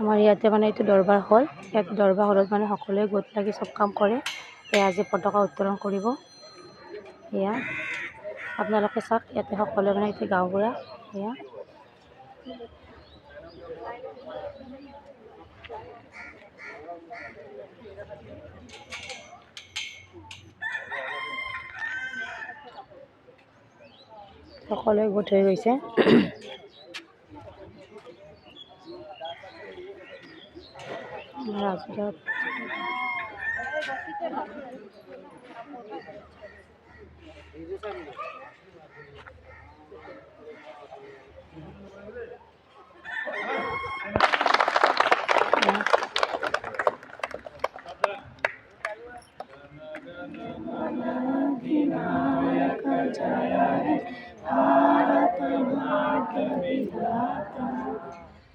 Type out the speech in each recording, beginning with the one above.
আমাৰ ইয়াতে মানে এইটো দৰবাৰ হল। ইয়াত দৰবাৰ হলত মানে সকলোৱে গোট লাগি চব কাম কৰে। এয়া আজি পতাকা উত্তোলন কৰিব। এয়া আপোনালোকে চাওক, ইয়াতে সকলোৱে মানে এতিয়া গাঁওবুঢ়া এয়া সকলোৱে গোট হৈ গৈছে। ৰাজঘাট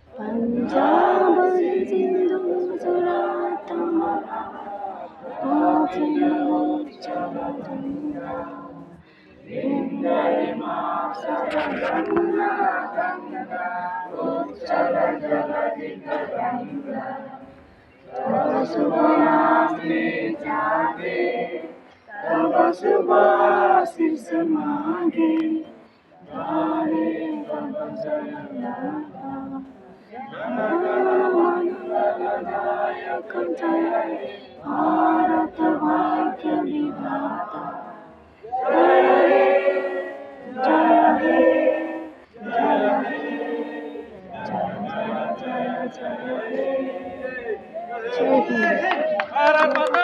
पंजाब सिंधु गुजरात भारत भाग्य विधाता जय हे जय हे जय जय जय जय जय हे जय हिंद।